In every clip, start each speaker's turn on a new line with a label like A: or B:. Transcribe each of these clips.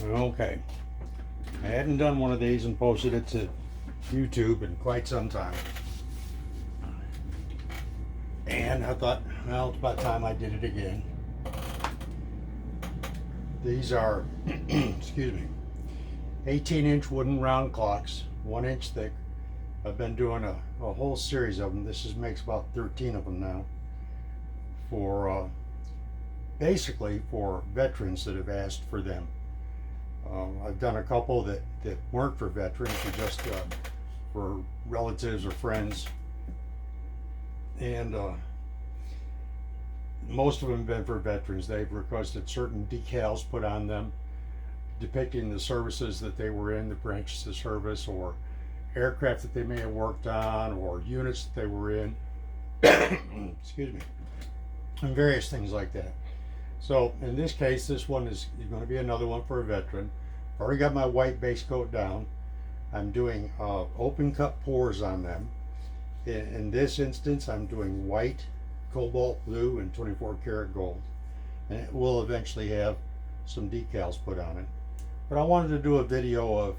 A: Okay, I hadn't done one of these and posted it to YouTube in quite some time. And I thought, well, it's about time I did it again. These are, excuse me, 18-inch wooden round clocks, 1 inch thick. I've been doing a whole series of them. Makes about 13 of them now. For basically for veterans that have asked for them. I've done a couple that weren't for veterans, but just for relatives or friends. And most of them have been for veterans. They've requested certain decals put on them depicting the services that they were in, the branches of service, or aircraft that they may have worked on, or units that they were in. Excuse me. And various things like that. So in this case, this one is going to be another one for a veteran. I've already got my white base coat down. I'm doing open cut pours on them. In this instance, I'm doing white, cobalt blue, and 24 karat gold. And it will eventually have some decals put on it. But I wanted to do a video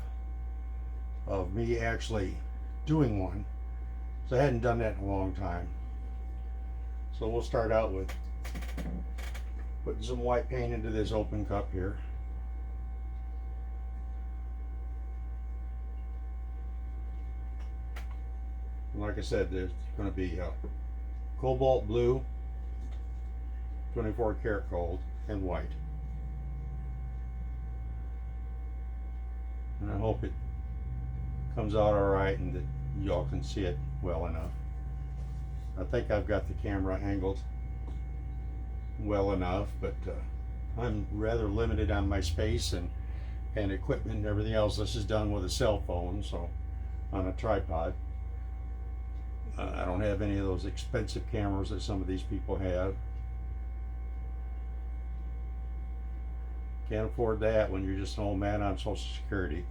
A: of me actually doing one. So I hadn't done that in a long time. So we'll start out with putting some white paint into this open cup here. And like I said, there's going to be cobalt blue, 24 karat gold, and white. And I hope it comes out alright and that y'all can see it well enough. I think I've got the camera angled well enough, but I'm rather limited on my space and equipment and everything else. This is done with a cell phone, so on a tripod. I don't have any of those expensive cameras that some of these people have. Can't afford that when you're just an old man on Social Security.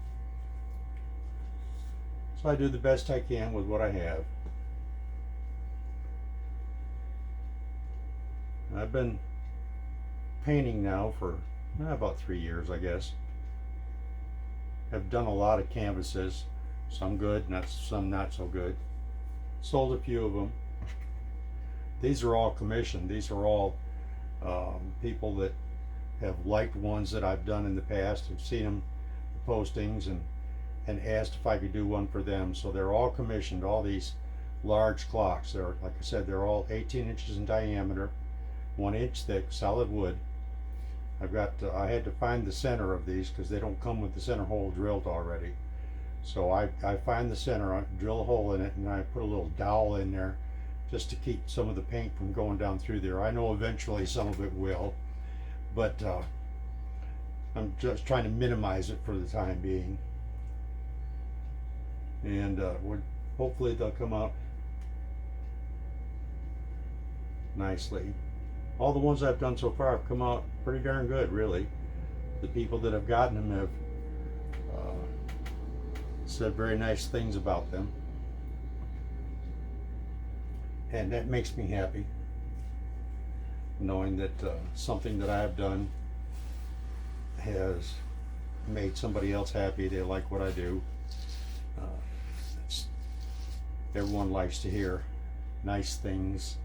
A: So I do the best I can with what I have. I've been painting now for about 3 years, I guess. I've done a lot of canvases, some good, some not so good. Sold a few of them. These are all commissioned. These are all people that have liked ones that I've done in the past, have seen them, the postings, and asked if I could do one for them. So they're all commissioned, all these large clocks. They're, like I said, they're all 18 inches in diameter, 1 inch thick, solid wood. I had to find the center of these because they don't come with the center hole drilled already. So I find the center, I drill a hole in it, and I put a little dowel in there just to keep some of the paint from going down through there. I know eventually some of it will, but I'm just trying to minimize it for the time being. And hopefully they'll come out nicely. All the ones I've done so far have come out pretty darn good, really. The people that have gotten them have said very nice things about them, and that makes me happy, knowing that something that I have done has made somebody else happy. They like what I do. Everyone likes to hear nice things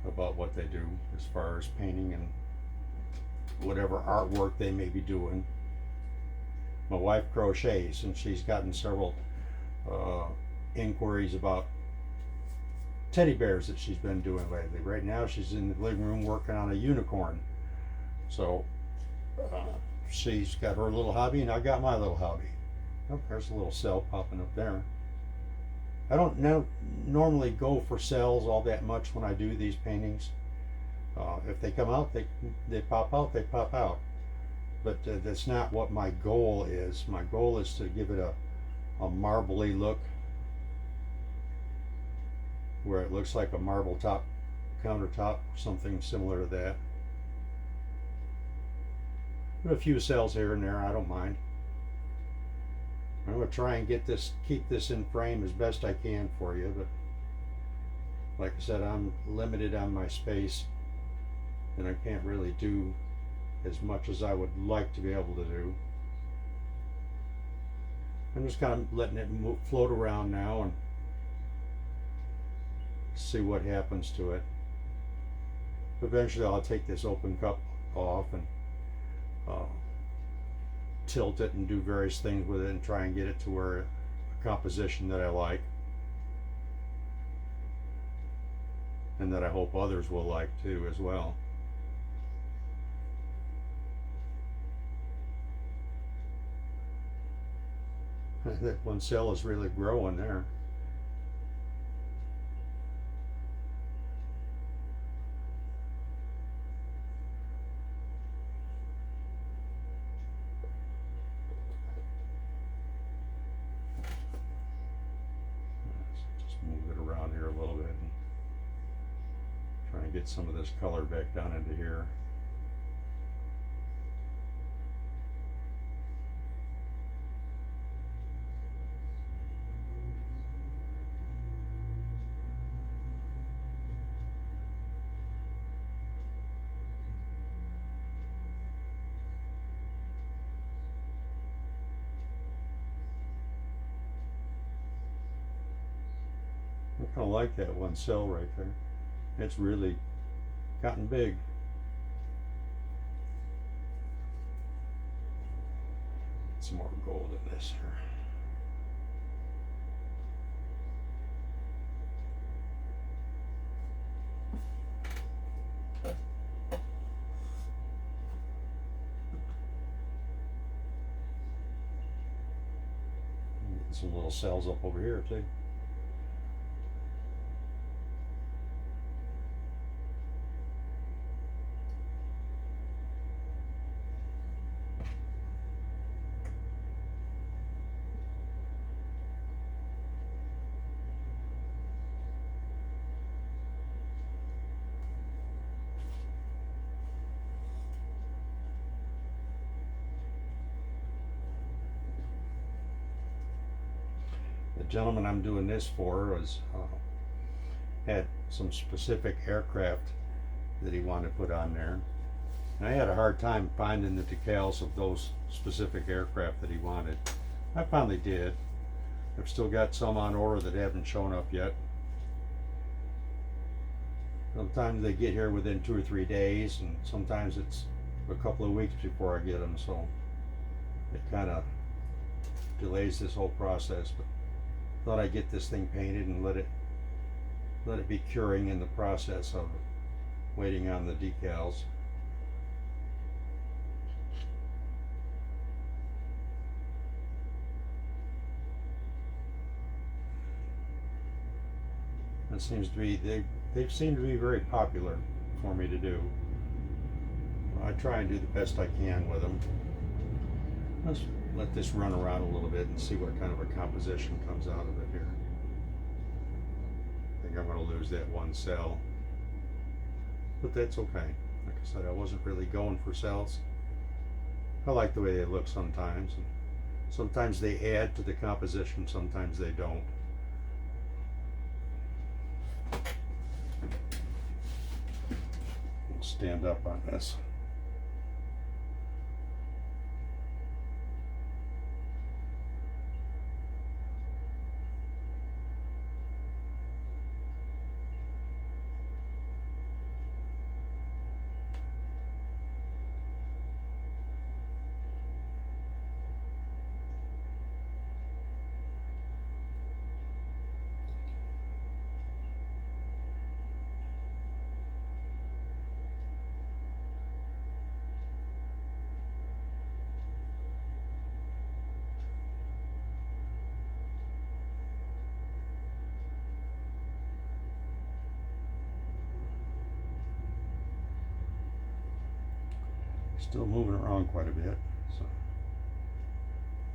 A: about what they do as far as painting and whatever artwork they may be doing. My wife crochets, and she's gotten several inquiries about teddy bears that she's been doing lately. Right now she's in the living room working on a unicorn. So she's got her little hobby, and I got my little hobby. Oh, there's a little cell popping up there. I don't normally go for cells all that much when I do these paintings. If they come out, they pop out, they pop out. But that's not what my goal is. My goal is to give it a marbly look, where it looks like a marble top countertop, something similar to that. Put a few cells here and there, I don't mind. I'm going to try and keep this in frame as best I can for you, but like I said, I'm limited on my space, and I can't really do as much as I would like to be able to do. I'm just kind of letting it float around now and see what happens to it. Eventually I'll take this open cup off and tilt it and do various things with it and try and get it to where a composition that I like and that I hope others will like too as well. That one cell is really growing there. Just move it around here a little bit and try and get some of this color back down into here. I kind of like that one cell right there. It's really gotten big. Some more gold in this here. Get some little cells up over here too. The gentleman I'm doing this for was had some specific aircraft that he wanted to put on there, and I had a hard time finding the decals of those specific aircraft that he wanted. I finally did. I've still got some on order that haven't shown up yet. Sometimes they get here within 2 or 3 days, and sometimes it's a couple of weeks before I get them, so it kind of delays this whole process. But thought I'd get this thing painted and let it be curing in the process of waiting on the decals. It seems to be they seem to be very popular for me to do. I try and do the best I can with them. Let's let this run around a little bit and see what kind of a composition comes out of it here. I think I'm going to lose that one cell, but that's okay. Like I said, I wasn't really going for cells. I like the way they look sometimes. And sometimes they add to the composition, sometimes they don't. We'll stand up on this. Still moving around quite a bit, so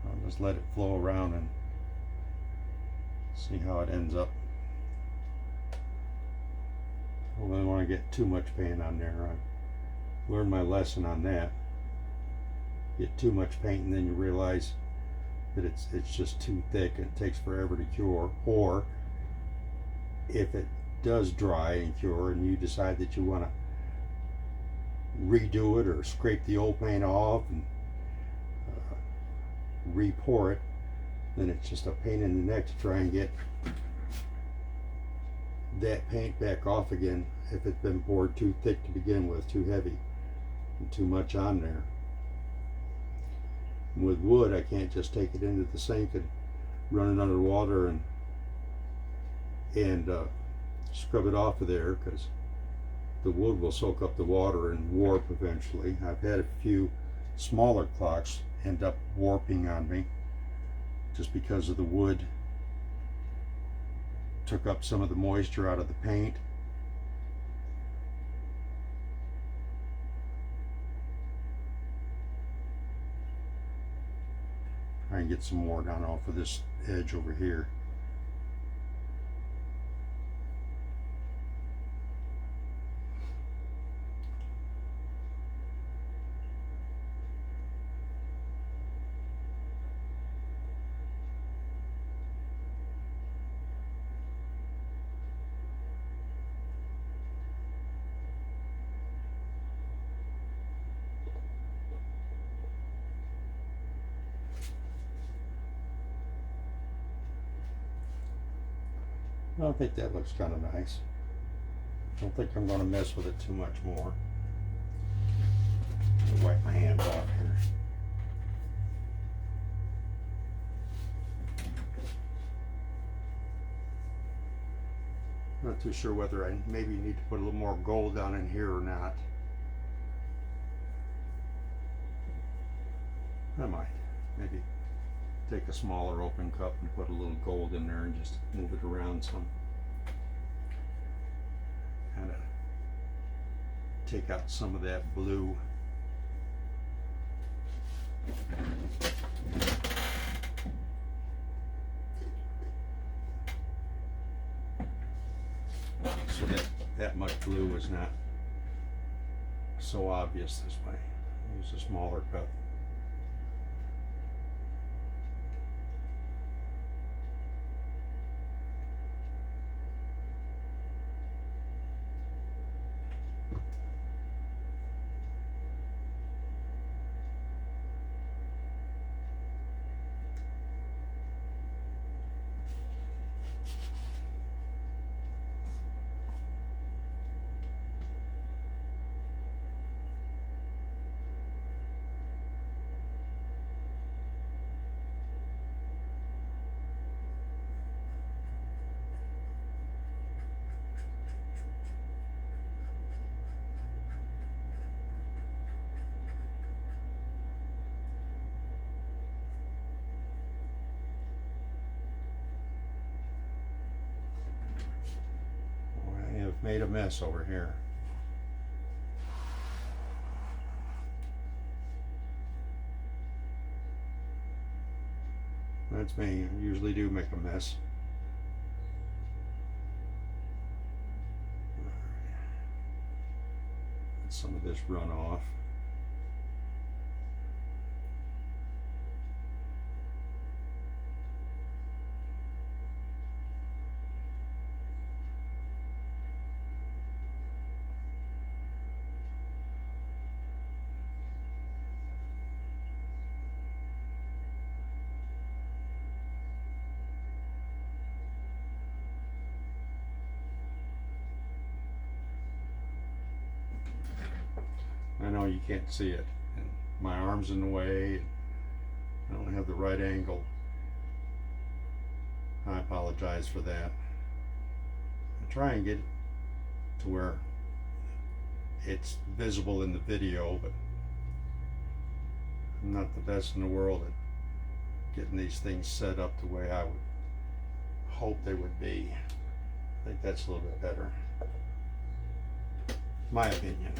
A: I'll just let it flow around and see how it ends up. I don't really want to get too much paint on there. I learned my lesson on that. Get too much paint and then you realize that it's just too thick and it takes forever to cure. Or if it does dry and cure and you decide that you want to redo it or scrape the old paint off and re-pour it, then it's just a pain in the neck to try and get that paint back off again if it's been poured too thick to begin with, too heavy, and too much on there. And with wood, I can't just take it into the sink and run it under water and scrub it off of there, because the wood will soak up the water and warp eventually. I've had a few smaller clocks end up warping on me just because of the wood took up some of the moisture out of the paint. Try and get some more down off of this edge over here. I think that looks kind of nice. I don't think I'm going to mess with it too much more. Let me wipe my hands off here. Not too sure whether I maybe need to put a little more gold down in here or not. I might. Maybe take a smaller open cup and put a little gold in there and just move it around some. Kind of take out some of that blue. So that much blue is not so obvious this way. Use a smaller cup. Made a mess over here. That's me. I usually do make a mess. Let some of this run off. I know you can't see it, and my arm's in the way. I don't have the right angle. I apologize for that. I try and get it to where it's visible in the video, but I'm not the best in the world at getting these things set up the way I would hope they would be. I think that's a little bit better. My opinion.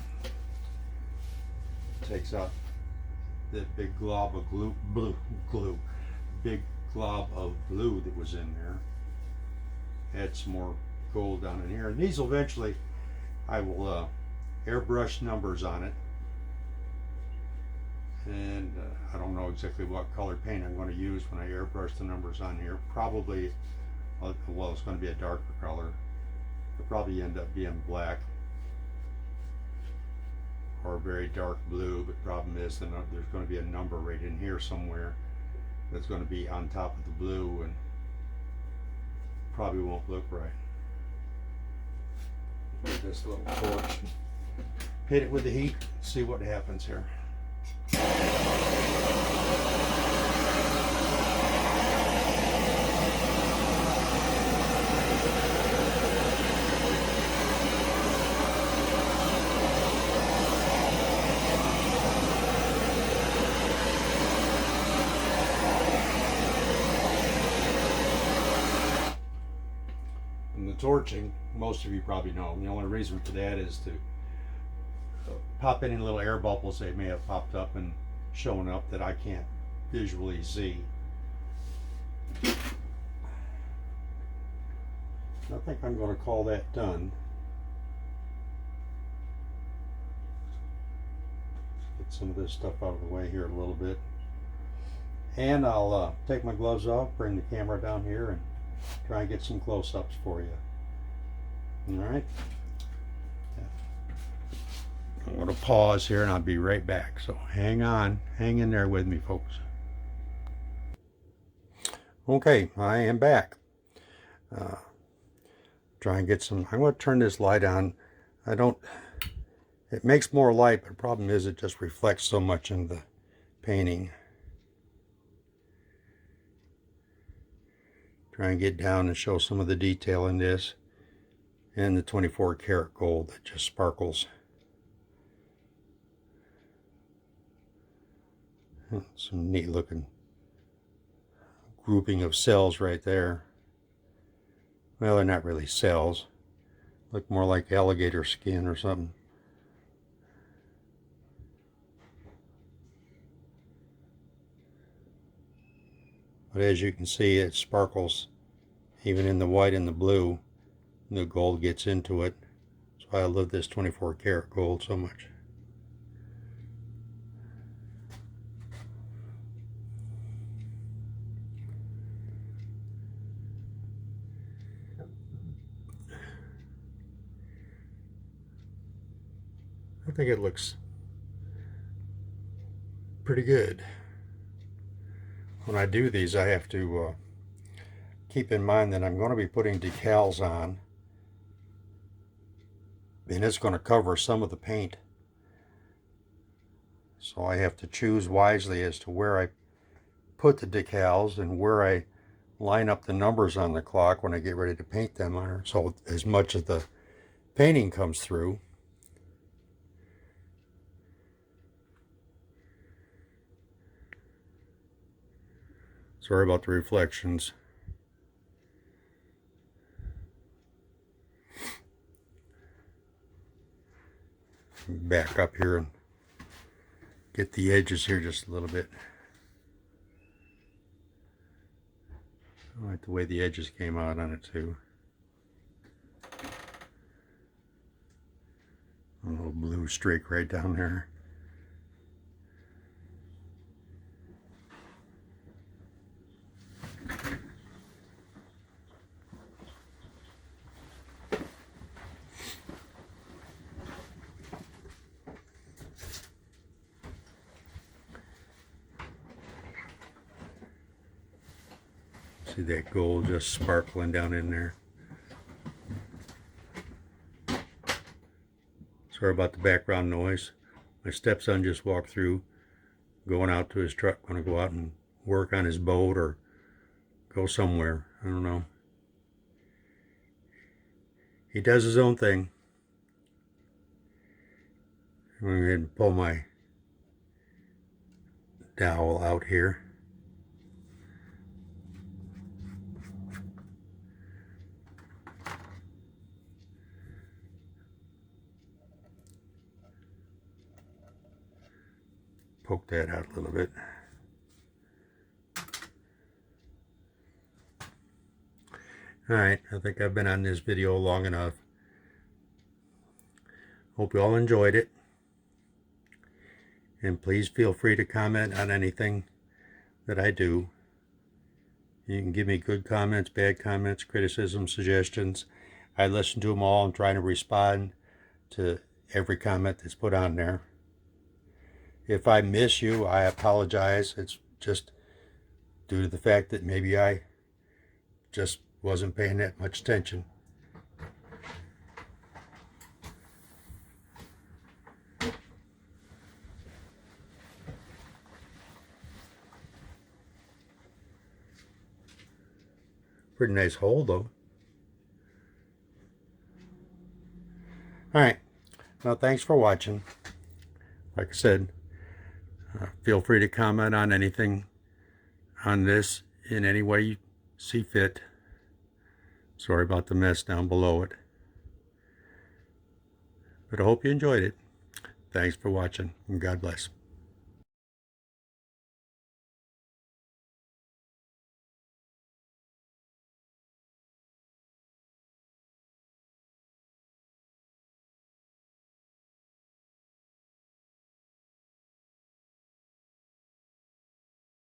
A: Takes out that big glob of big glob of blue that was in there. Add some more gold down in here, and these will eventually, I will airbrush numbers on it, and I don't know exactly what color paint I'm going to use when I airbrush the numbers on here. Probably, well, it's going to be a darker color. It'll probably end up being black or very dark blue, but problem is then there's going to be a number right in here somewhere, that's going to be on top of the blue and probably won't look right. Get this little torch, hit it with the heat, see what happens here. And the torching, most of you probably know, the only reason for that is to pop any little air bubbles that may have popped up and shown up that I can't visually see. I think I'm going to call that done. Get some of this stuff out of the way here a little bit. And I'll take my gloves off, bring the camera down here, and try and get some close-ups for you. Alright? I'm going to pause here and I'll be right back. So hang on, hang in there with me, folks. Okay, I am back. Try and get some, I'm going to turn this light on. It makes more light, but the problem is it just reflects so much in the painting. Try and get down and show some of the detail in this. And the 24 karat gold that just sparkles. Some neat looking grouping of cells right there. Well, they're not really cells. Look more like alligator skin or something. But as you can see, it sparkles even in the white and the blue. The gold gets into it. That's why I love this 24 karat gold so much. I think it looks pretty good. When I do these, I have to keep in mind that I'm going to be putting decals on, and it's going to cover some of the paint. So I have to choose wisely as to where I put the decals and where I line up the numbers on the clock when I get ready to paint them on her. So as much of the painting comes through. Sorry about the reflections. Back up here and get the edges here just a little bit. I like the way the edges came out on it too. A little blue streak right down there. See that gold just sparkling down in there. Sorry about the background noise. My stepson just walked through, going out to his truck, going to go out and work on his boat or go somewhere. I don't know. He does his own thing. I'm going to go ahead and pull my dowel out here. Poke that out a little bit. Alright, I think I've been on this video long enough. Hope you all enjoyed it. And please feel free to comment on anything that I do. You can give me good comments, bad comments, criticisms, suggestions. I listen to them all and try to respond to every comment that's put on there. If I miss you, I apologize. It's just due to the fact that maybe I just wasn't paying that much attention. Pretty nice hole though. Alright, well, thanks for watching. Like I said, feel free to comment on anything on this in any way you see fit. Sorry about the mess down below it. But I hope you enjoyed it. Thanks for watching, and God bless.